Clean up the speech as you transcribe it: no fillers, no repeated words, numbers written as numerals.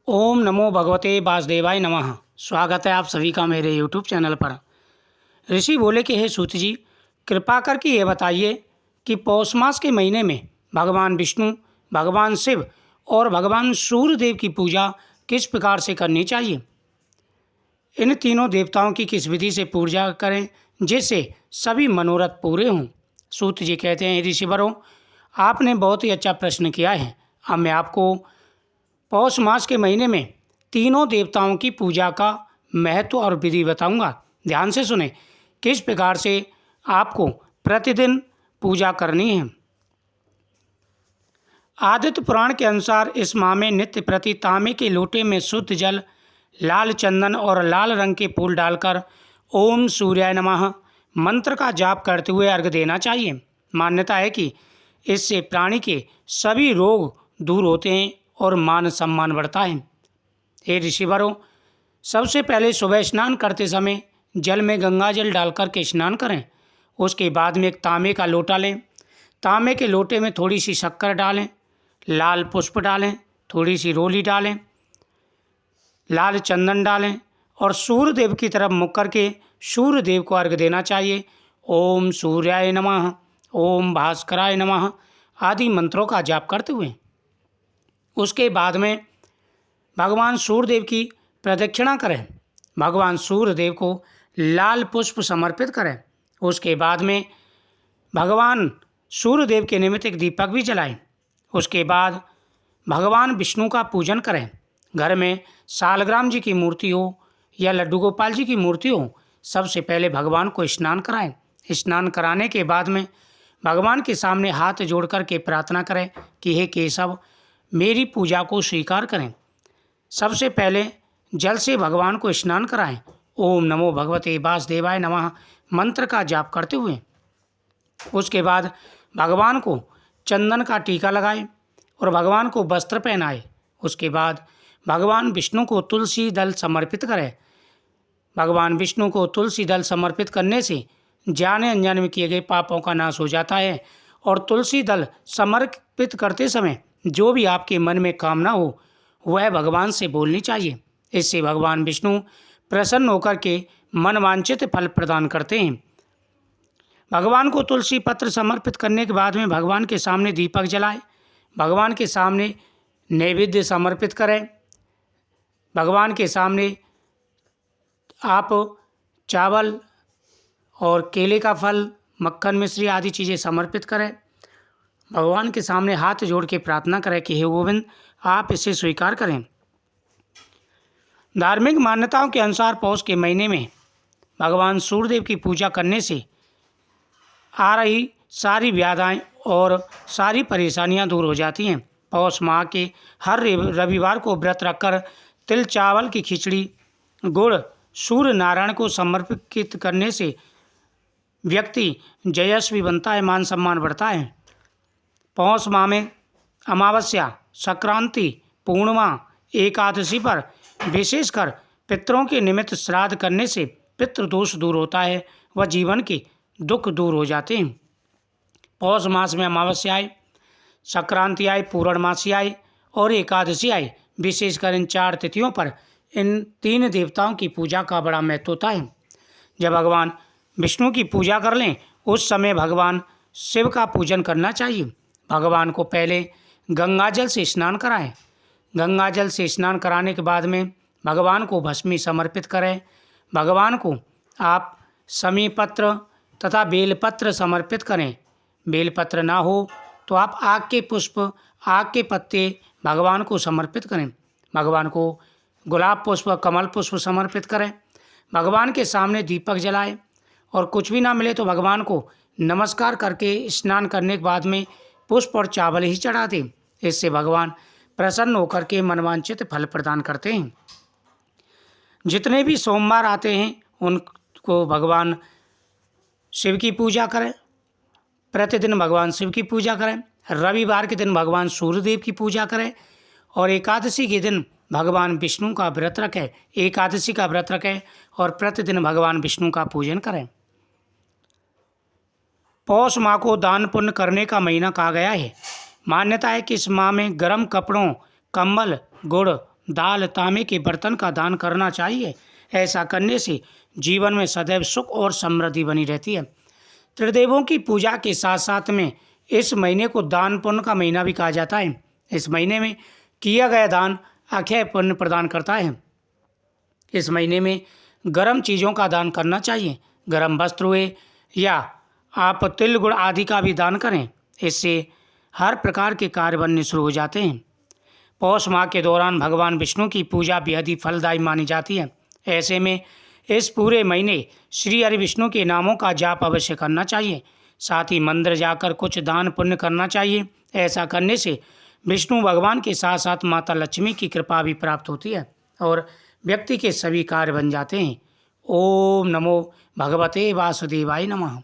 ओम नमो भगवते वासुदेवाय नमः। स्वागत है आप सभी का मेरे यूट्यूब चैनल पर। ऋषि बोले कि हे सूत जी, कृपा करके ये बताइए कि पौष मास के महीने में भगवान विष्णु, भगवान शिव और भगवान सूर्यदेव की पूजा किस प्रकार से करनी चाहिए। इन तीनों देवताओं की किस विधि से पूजा करें जिससे सभी मनोरथ पूरे हों। सूत जी कहते हैं, ऋषिवरों, आपने बहुत ही अच्छा प्रश्न किया है। अब मैं आपको पौष मास के महीने में तीनों देवताओं की पूजा का महत्व और विधि बताऊंगा। ध्यान से सुने किस प्रकार से आपको प्रतिदिन पूजा करनी है। आदित्य पुराण के अनुसार इस माह में नित्य प्रति तांबे के लोटे में शुद्ध जल, लाल चंदन और लाल रंग के फूल डालकर ओम सूर्याय नमः मंत्र का जाप करते हुए अर्घ्य देना चाहिए। मान्यता है कि इससे प्राणी के सभी रोग दूर होते हैं और मान सम्मान बढ़ता है। हे ऋषिवरों, सबसे पहले सुबह स्नान करते समय जल में गंगा जल डालकर के स्नान करें। उसके बाद में एक तांबे का लोटा लें। तांबे के लोटे में थोड़ी सी शक्कर डालें, लाल पुष्प डालें, थोड़ी सी रोली डालें, लाल चंदन डालें और सूर्यदेव की तरफ मुख करके सूर्यदेव को अर्घ्य देना चाहिए। ओम सूर्याय नमः, ओम भास्कराय नमः आदि मंत्रों का जाप करते हुए उसके बाद में भगवान सूर्यदेव की प्रदक्षिणा करें। भगवान सूर्यदेव को लाल पुष्प समर्पित करें। उसके बाद में भगवान सूर्यदेव के निमित्त एक दीपक भी जलाएं। उसके बाद भगवान विष्णु का पूजन करें। घर में सालग्राम जी की मूर्ति हो या लड्डू गोपाल जी की मूर्ति हो, सबसे पहले भगवान को स्नान कराएं। स्नान कराने के बाद में भगवान के सामने हाथ जोड़ कर के प्रार्थना करें कि हे केशव, मेरी पूजा को स्वीकार करें। सबसे पहले जल से भगवान को स्नान कराएं। ओम नमो भगवते वासुदेवाय नमः मंत्र का जाप करते हुए उसके बाद भगवान को चंदन का टीका लगाएं और भगवान को वस्त्र पहनाएं। उसके बाद भगवान विष्णु को तुलसी दल समर्पित करें। भगवान विष्णु को तुलसी दल समर्पित करने से जाने अनजाने में किए गए पापों का नाश हो जाता है। और तुलसी दल समर्पित करते समय जो भी आपके मन में कामना हो वह भगवान से बोलनी चाहिए। इससे भगवान विष्णु प्रसन्न होकर के मनवांछित फल प्रदान करते हैं। भगवान को तुलसी पत्र समर्पित करने के बाद में भगवान के सामने दीपक जलाएं। भगवान के सामने नैवेद्य समर्पित करें। भगवान के सामने आप चावल और केले का फल, मक्खन, मिश्री आदि चीज़ें समर्पित करें। भगवान के सामने हाथ जोड़ के प्रार्थना करें कि हे गोविंद, आप इसे स्वीकार करें। धार्मिक मान्यताओं के अनुसार पौष के महीने में भगवान सूर्यदेव की पूजा करने से आ रही सारी व्याधियाँ और सारी परेशानियां दूर हो जाती हैं। पौष माह के हर रविवार को व्रत रखकर तिल चावल की खिचड़ी, गुड़ सूर्य नारायण को समर्पित करने से व्यक्ति जयस्वी बनता है, मान सम्मान बढ़ता है। पौष माह में अमावस्या, संक्रांति, पूर्णिमा, एकादशी पर विशेषकर पितरों के निमित्त श्राद्ध करने से पितृदोष दूर होता है व जीवन के दुख दूर हो जाते हैं। पौष मास में अमावस्या आए, संक्रांति आए, पूर्णमासी आए और एकादशी आए, विशेषकर इन 4 तिथियों पर इन 3 देवताओं की पूजा का बड़ा महत्व होता है। जब भगवान विष्णु की पूजा कर लें उस समय भगवान शिव का पूजन करना चाहिए। भगवान को पहले गंगाजल से स्नान कराएं। गंगाजल से स्नान कराने के बाद में भगवान को भस्मी समर्पित करें। भगवान को आप समी पत्र तथा बेलपत्र समर्पित करें। बेलपत्र ना हो तो आप आग के पुष्प, आग के पत्ते भगवान को समर्पित करें। भगवान को गुलाब पुष्प, कमल पुष्प समर्पित करें। भगवान के सामने दीपक जलाएं और कुछ भी ना मिले तो भगवान को नमस्कार करके स्नान करने के बाद में पुष्प और चावल ही चढ़ा दें। इससे भगवान प्रसन्न होकर के मनवांछित फल प्रदान करते हैं। जितने भी सोमवार आते हैं उनको भगवान शिव की पूजा करें। प्रतिदिन भगवान शिव की पूजा करें। रविवार के दिन भगवान सूर्यदेव की पूजा करें और एकादशी के दिन भगवान विष्णु का व्रत रखें। एकादशी का व्रत रखें और प्रतिदिन भगवान विष्णु का पूजन करें। पौष माह को दान पुण्य करने का महीना कहा गया है। मान्यता है कि इस माह में गर्म कपड़ों, कंबल, गुड़, दाल तांबे के बर्तन का दान करना चाहिए। ऐसा करने से जीवन में सदैव सुख और समृद्धि बनी रहती है। त्रिदेवों की पूजा के साथ साथ में इस महीने को दान पुण्य का महीना भी कहा जाता है। इस महीने में किया गया दान अक्षय पुण्य प्रदान करता है। इस महीने में गर्म चीज़ों का दान करना चाहिए। गर्म वस्त्र हुए या आप तिल गुड़ आदि का भी दान करें, इससे हर प्रकार के कार्य बनने शुरू हो जाते हैं। पौष माह के दौरान भगवान विष्णु की पूजा बेहद ही फलदायी मानी जाती है। ऐसे में इस पूरे महीने श्री हरि विष्णु के नामों का जाप अवश्य करना चाहिए। साथ ही मंदिर जाकर कुछ दान पुण्य करना चाहिए। ऐसा करने से विष्णु भगवान के साथ साथ माता लक्ष्मी की कृपा भी प्राप्त होती है और व्यक्ति के सभी कार्य बन जाते हैं। ओम नमो भगवते वासुदेवाय नमः।